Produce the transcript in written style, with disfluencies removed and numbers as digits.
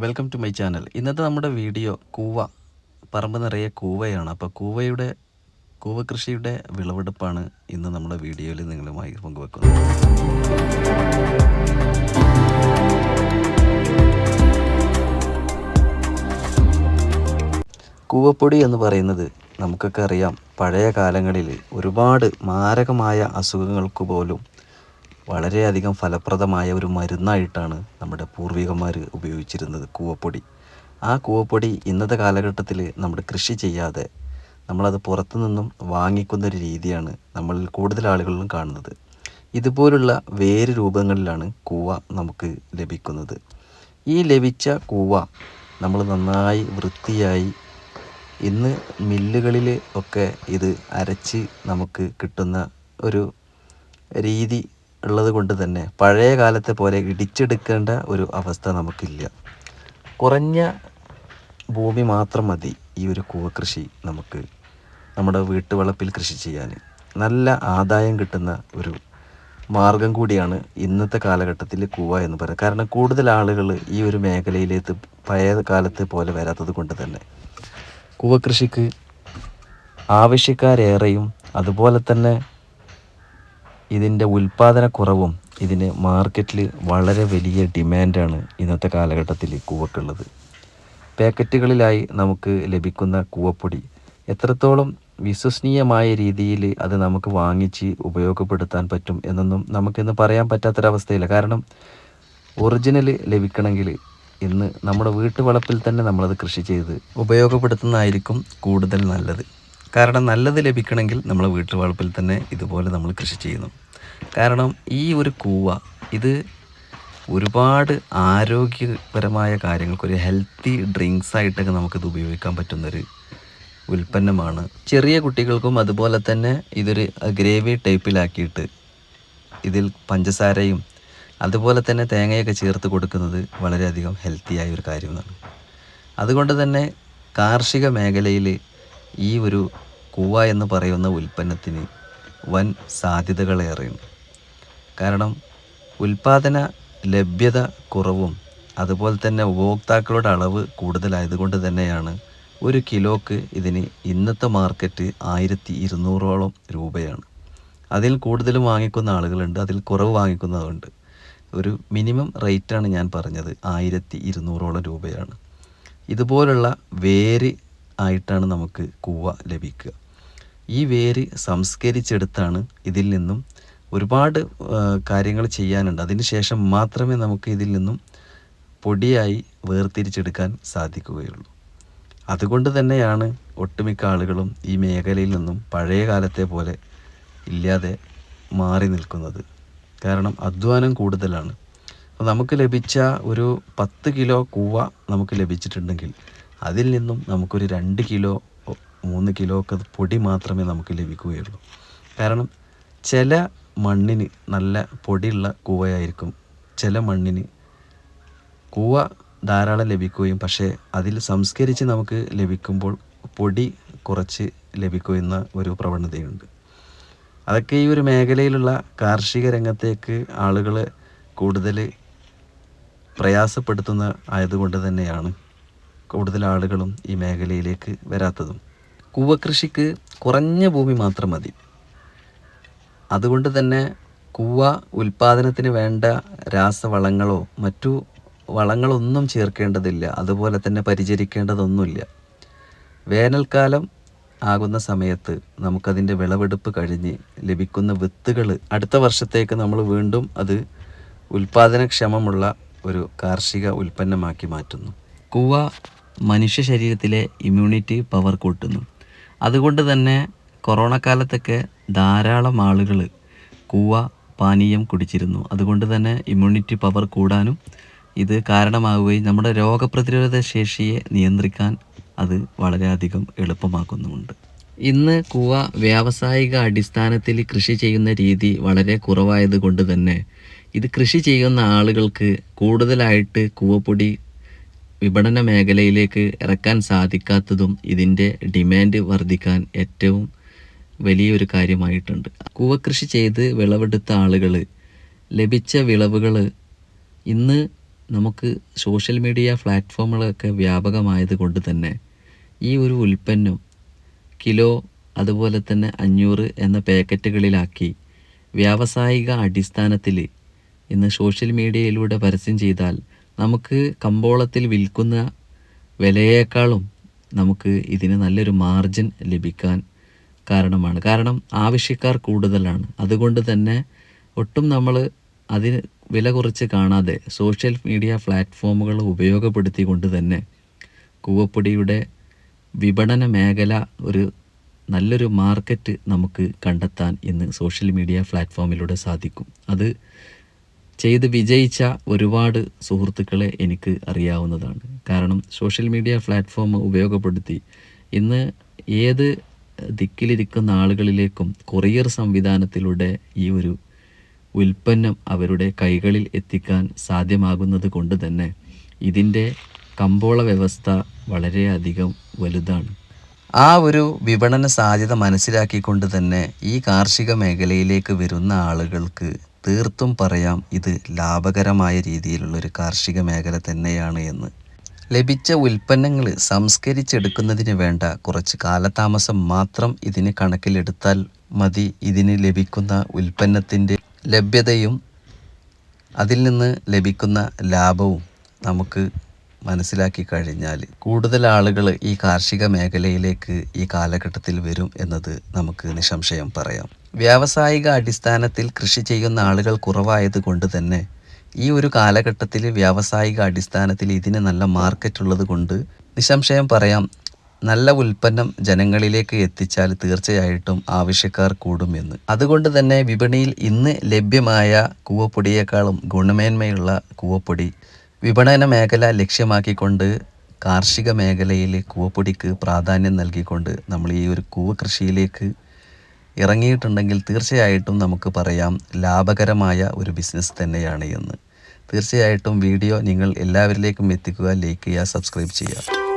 Welcome to my channel. ഇന്നത്തെ നമ്മുടെ video പറമ്പ് നിറയെ കൂവയാണ്. അപ്പോൾ കൂവ കൃഷിയുടെ വിളവെടുപ്പാണ് ഇന്ന് നമ്മുടെ വീഡിയോയിൽ നിങ്ങളുമായി പങ്കുവെക്കുന്നത്. കൂവപ്പൊടി എന്ന് പറയുന്നത് നമുക്കൊക്കെ അറിയാം, പഴയ കാലങ്ങളിൽ ഒരുപാട് മാരകമായ അസുഖങ്ങൾക്ക് പോലും വളരെയധികം ഫലപ്രദമായ ഒരു മരുന്നായിട്ടാണ് നമ്മുടെ പൂർവികന്മാർ ഉപയോഗിച്ചിരുന്നത് കൂവപ്പൊടി. ആ കൂവപ്പൊടി ഇന്നത്തെ കാലഘട്ടത്തിൽ നമ്മൾ കൃഷി ചെയ്യാതെ നമ്മളത് പുറത്തു നിന്നും വാങ്ങിക്കുന്നൊരു രീതിയാണ് നമ്മളിൽ കൂടുതൽ ആളുകളിലും കാണുന്നത്. ഇതുപോലുള്ള വേര് രൂപങ്ങളിലാണ് കൂവ നമുക്ക് ലഭിക്കുന്നത്. ഈ ലഭിച്ച കൂവ നമ്മൾ നന്നായി വൃത്തിയായി ഇന്ന് മില്ലുകളിൽ ഒക്കെ ഇത് അരച്ച് നമുക്ക് കിട്ടുന്ന ഒരു രീതി ഉള്ളത് കൊണ്ട് തന്നെ പഴയ കാലത്തെ പോലെ ഇടിച്ചെടുക്കേണ്ട ഒരു അവസ്ഥ നമുക്കില്ല. കുറഞ്ഞ ഭൂമി മാത്രം മതി ഈ ഒരു കൂവ കൃഷി നമുക്ക് നമ്മുടെ വീട്ടുവളപ്പിൽ കൃഷി ചെയ്യാൻ. നല്ല ആദായം കിട്ടുന്ന ഒരു മാർഗം കൂടിയാണ് ഇന്നത്തെ കാലഘട്ടത്തിൽ കൂവ എന്ന് പറയുന്നത്. കാരണം കൂടുതൽ ആളുകൾ ഈ ഒരു മേഖലയിലേക്ക് പഴയ കാലത്തെ പോലെ വരാത്തത് കൊണ്ട് തന്നെ കൂവ കൃഷിക്ക് ആവശ്യക്കാരേറെയും അതുപോലെ തന്നെ ഇതിൻ്റെ ഉൽപ്പാദനക്കുറവും ഇതിന് മാർക്കറ്റിൽ വളരെ വലിയ ഡിമാൻഡാണ് ഇന്നത്തെ കാലഘട്ടത്തിൽ കൂവക്കുള്ളത്. പാക്കറ്റുകളിലായി നമുക്ക് ലഭിക്കുന്ന കൂവപ്പൊടി എത്രത്തോളം വിശ്വസനീയമായ രീതിയിൽ അത് നമുക്ക് വാങ്ങിച്ച് ഉപയോഗപ്പെടുത്താൻ പറ്റും എന്നൊന്നും നമുക്കിന്ന് പറയാൻ പറ്റാത്തൊരവസ്ഥയില്ല. കാരണം ഒറിജിനൽ ലഭിക്കണമെങ്കിൽ ഇന്ന് നമ്മുടെ വീട്ടുവളപ്പിൽ തന്നെ നമ്മളത് കൃഷി ചെയ്ത് ഉപയോഗപ്പെടുത്തുന്നതായിരിക്കും കൂടുതൽ നല്ലത്. കാരണം നല്ലത് ലഭിക്കണമെങ്കിൽ നമ്മളെ വീട്ടുവളപ്പിൽ തന്നെ ഇതുപോലെ നമ്മൾ കൃഷി ചെയ്യുന്നു. കാരണം ഈ ഒരു കൂവ ഇത് ഒരുപാട് ആരോഗ്യപരമായ കാര്യങ്ങൾക്ക് ഒരു ഹെൽത്തി ഡ്രിങ്ക്സ് ആയിട്ടൊക്കെ നമുക്കിത് ഉപയോഗിക്കാൻ പറ്റുന്നൊരു ഉൽപ്പന്നമാണ്. ചെറിയ കുട്ടികൾക്കും അതുപോലെ തന്നെ ഇതൊരു ഗ്രേവി ടൈപ്പിലാക്കിയിട്ട് ഇതിൽ പഞ്ചസാരയും അതുപോലെ തന്നെ തേങ്ങയൊക്കെ ചേർത്ത് കൊടുക്കുന്നത് വളരെയധികം ഹെൽത്തിയായ ഒരു കാര്യമാണ്. അതുകൊണ്ട് തന്നെ കാർഷിക മേഖലയിൽ ഈ ഒരു കൂവ എന്ന് പറയുന്ന ഉൽപ്പന്നത്തിന് വൻ സാധ്യതകളേറെയുണ്ട്. കാരണം ഉൽപ്പാദന ലഭ്യത കുറവും അതുപോലെ തന്നെ ഉപഭോക്താക്കളുടെ അളവ് കൂടുതലായതുകൊണ്ട് തന്നെയാണ് ഒരു കിലോക്ക് ഇതിന് ഇന്നത്തെ മാർക്കറ്റ് 1200 രൂപയാണ്. അതിൽ കൂടുതലും വാങ്ങിക്കുന്ന ആളുകളുണ്ട്, അതിൽ കുറവ് വാങ്ങിക്കുന്നതുണ്ട്. ഒരു മിനിമം റേറ്റാണ് ഞാൻ പറഞ്ഞത്, 1200 രൂപയാണ്. ഇതുപോലുള്ള വേര് ആയിട്ടാണ് നമുക്ക് കൂവ ലഭിക്കുക. ഈ വേര് സംസ്കരിച്ചെടുത്താണ് ഇതിൽ നിന്നും ഒരുപാട് കാര്യങ്ങൾ ചെയ്യാനുണ്ട്. അതിന് ശേഷം മാത്രമേ നമുക്ക് ഇതിൽ നിന്നും പൊടിയായി വേർതിരിച്ചെടുക്കാൻ സാധിക്കുകയുള്ളൂ. അതുകൊണ്ട് തന്നെയാണ് ഒട്ടുമിക്ക ആളുകളും ഈ മേഖലയിൽ നിന്നും പഴയ കാലത്തെ പോലെ ഇല്ലാതെ മാറി നിൽക്കുന്നത്. കാരണം അധ്വാനം കൂടുതലാണ്. അപ്പോൾ നമുക്ക് ലഭിച്ച ഒരു 10 കിലോ കൂവ നമുക്ക് ലഭിച്ചിട്ടുണ്ടെങ്കിൽ അതിൽ നിന്നും നമുക്കൊരു 2 കിലോ 3 കിലോ ഒക്കെ പൊടി മാത്രമേ നമുക്ക് ലഭിക്കുകയുള്ളൂ. കാരണം ചില മണ്ണിന് നല്ല പൊടിയുള്ള കൂവയായിരിക്കും, ചില മണ്ണിന് കൂവ ധാരാളം ലഭിക്കുകയും പക്ഷേ അതിൽ സംസ്കരിച്ച് നമുക്ക് ലഭിക്കുമ്പോൾ പൊടി കുറച്ച് ലഭിക്കുന്ന ഒരു പ്രവണതയുണ്ട്. അതൊക്കെ ഈ ഒരു മേഖലയിലുള്ള കാർഷിക രംഗത്തേക്ക് ആളുകൾ കൂടുതൽ പ്രയാസപ്പെടുത്തുന്ന ആയതുകൊണ്ട് തന്നെയാണ് കൂടുതൽ ആളുകളും ഈ മേഖലയിലേക്ക് വരാത്തതും. കൂവ കൃഷിക്ക് കുറഞ്ഞ ഭൂമി മാത്രം മതി. അതുകൊണ്ട് തന്നെ കൂവ ഉൽപ്പാദനത്തിന് വേണ്ട രാസവളങ്ങളോ മറ്റു വളങ്ങളൊന്നും ചേർക്കേണ്ടതില്ല, അതുപോലെ തന്നെ പരിചരിക്കേണ്ടതൊന്നുമില്ല. വേനൽക്കാലം ആകുന്ന സമയത്ത് നമുക്കതിൻ്റെ വിളവെടുപ്പ് കഴിഞ്ഞ് ലഭിക്കുന്ന വിത്തുകൾ അടുത്ത വർഷത്തേക്ക് നമ്മൾ വീണ്ടും അത് ഉൽപ്പാദനക്ഷമമുള്ള ഒരു കാർഷിക ഉൽപ്പന്നമാക്കി മാറ്റുന്നു. കൂവ മനുഷ്യ ശരീരത്തിലെ ഇമ്മ്യൂണിറ്റി പവർ കൂട്ടുന്നു. അതുകൊണ്ട് തന്നെ കൊറോണ കാലത്തൊക്കെ ധാരാളം ആളുകൾ കൂവ പാനീയം കുടിച്ചിരുന്നു. അതുകൊണ്ട് തന്നെ ഇമ്മ്യൂണിറ്റി പവർ കൂടാനും ഇത് കാരണമാവുകയും നമ്മുടെ രോഗപ്രതിരോധ ശേഷിയെ നിയന്ത്രിക്കാൻ അത് വളരെയധികം എളുപ്പമാക്കുന്നുമുണ്ട്. ഇന്ന് കൂവ വ്യാവസായിക അടിസ്ഥാനത്തിൽ കൃഷി ചെയ്യുന്ന രീതി വളരെ കുറവായത് കൊണ്ട് തന്നെ ഇത് കൃഷി ചെയ്യുന്ന ആളുകൾക്ക് കൂടുതലായിട്ട് കൂവപ്പൊടി വിപണന മേഖലയിലേക്ക് ഇറക്കാൻ സാധിക്കാത്തതും ഇതിൻ്റെ ഡിമാൻഡ് വർദ്ധിക്കാൻ ഏറ്റവും വലിയൊരു കാര്യമായിട്ടുണ്ട്. കൂവ കൃഷി ചെയ്ത് വിളവെടുത്ത ആളുകൾ ലഭിച്ച വിളവുകൾ ഇന്ന് നമുക്ക് സോഷ്യൽ മീഡിയ പ്ലാറ്റ്ഫോമുകളൊക്കെ വ്യാപകമായത് കൊണ്ട് തന്നെ ഈ ഒരു ഉൽപ്പന്നം കിലോ അതുപോലെ തന്നെ 500 എന്ന പാക്കറ്റുകളിലാക്കി വ്യാവസായിക അടിസ്ഥാനത്തിൽ ഇന്ന് സോഷ്യൽ മീഡിയയിലൂടെ പരസ്യം ചെയ്താൽ നമുക്ക് കമ്പോളത്തിൽ വിൽക്കുന്ന വിലയേക്കാളും നമുക്ക് ഇതിന് നല്ലൊരു മാർജിൻ ലഭിക്കാൻ കാരണമാണ്. കാരണം ആവശ്യക്കാർ കൂടുതലാണ്. അതുകൊണ്ട് തന്നെ ഒട്ടും നമ്മൾ അതിന് വില കുറച്ച് കാണാതെ സോഷ്യൽ മീഡിയ പ്ലാറ്റ്ഫോമുകൾ ഉപയോഗപ്പെടുത്തിക്കൊണ്ട് തന്നെ കൂവപ്പൊടിയുടെ വിപണന മേഖല നല്ലൊരു മാർക്കറ്റ് നമുക്ക് കണ്ടെത്താൻ ഇന്ന് സോഷ്യൽ മീഡിയ പ്ലാറ്റ്ഫോമിലൂടെ സാധിക്കും. അത് ചെയ്ത് വിജയിച്ച ഒരുപാട് സുഹൃത്തുക്കളെ എനിക്ക് അറിയാവുന്നതാണ്. കാരണം സോഷ്യൽ മീഡിയ പ്ലാറ്റ്ഫോം ഉപയോഗപ്പെടുത്തി ഇന്ന് ഏത് ദിക്കിലിരിക്കുന്ന ആളുകളിലേക്കും കൊറിയർ സംവിധാനത്തിലൂടെ ഈ ഒരു ഉൽപ്പന്നം അവരുടെ കൈകളിൽ എത്തിക്കാൻ സാധ്യമാകുന്നത് കൊണ്ട് തന്നെ ഇതിൻ്റെ കമ്പോള വ്യവസ്ഥ വളരെയധികം വലുതാണ്. ആ ഒരു വിപണന സാധ്യത മനസ്സിലാക്കിക്കൊണ്ട് തന്നെ ഈ കാർഷിക മേഖലയിലേക്ക് വരുന്ന ആളുകൾക്ക് തീർത്തും പറയാം ഇത് ലാഭകരമായ രീതിയിലുള്ളൊരു കാർഷിക മേഖല തന്നെയാണ് എന്ന്. ലഭിച്ച ഉൽപ്പന്നങ്ങൾ സംസ്കരിച്ചെടുക്കുന്നതിന് വേണ്ട കുറച്ച് കാലതാമസം മാത്രം ഇതിന് കണക്കിലെടുത്താൽ മതി. ഇതിന് ലഭിക്കുന്ന ഉൽപ്പന്നത്തിൻ്റെ ലഭ്യതയും അതിൽ നിന്ന് ലഭിക്കുന്ന ലാഭവും നമുക്ക് മനസ്സിലാക്കി കഴിഞ്ഞാൽ കൂടുതൽ ആളുകൾ ഈ കാർഷിക മേഖലയിലേക്ക് ഈ കാലഘട്ടത്തിൽ വരും എന്നത് നമുക്ക് നിസ്സംശയം പറയാം. വ്യാവസായിക അടിസ്ഥാനത്തിൽ കൃഷി ചെയ്യുന്ന ആളുകൾ കുറവായത് കൊണ്ട് തന്നെ ഈ ഒരു കാലഘട്ടത്തിൽ വ്യാവസായിക അടിസ്ഥാനത്തിൽ ഇതിന് നല്ല മാർക്കറ്റ് ഉള്ളത് കൊണ്ട് നിസ്സംശയം പറയാം നല്ല ഉൽപ്പന്നം ജനങ്ങളിലേക്ക് എത്തിച്ചാൽ തീർച്ചയായിട്ടും ആവശ്യക്കാർ കൂടുമെന്ന്. അതുകൊണ്ട് തന്നെ വിപണിയിൽ ഇന്ന് ലഭ്യമായ കൂവപ്പൊടിയേക്കാളും ഗുണമേന്മയുള്ള കൂവപ്പൊടി വിപണന മേഖല ലക്ഷ്യമാക്കിക്കൊണ്ട് കാർഷിക മേഖലയിൽ കൂവപ്പൊടിക്ക് പ്രാധാന്യം നൽകിക്കൊണ്ട് നമ്മൾ ഈ ഒരു കൂവ കൃഷിയിലേക്ക് ഇറങ്ങിയിട്ടുണ്ടെങ്കിൽ തീർച്ചയായിട്ടും നമുക്ക് പറയാം ലാഭകരമായ ഒരു ബിസിനസ് തന്നെയാണ് എന്ന്. തീർച്ചയായിട്ടും വീഡിയോ നിങ്ങൾ എല്ലാവരിലേക്കും എത്തിക്കുക, ലൈക്ക് ചെയ്യുക, സബ്സ്ക്രൈബ് ചെയ്യുക.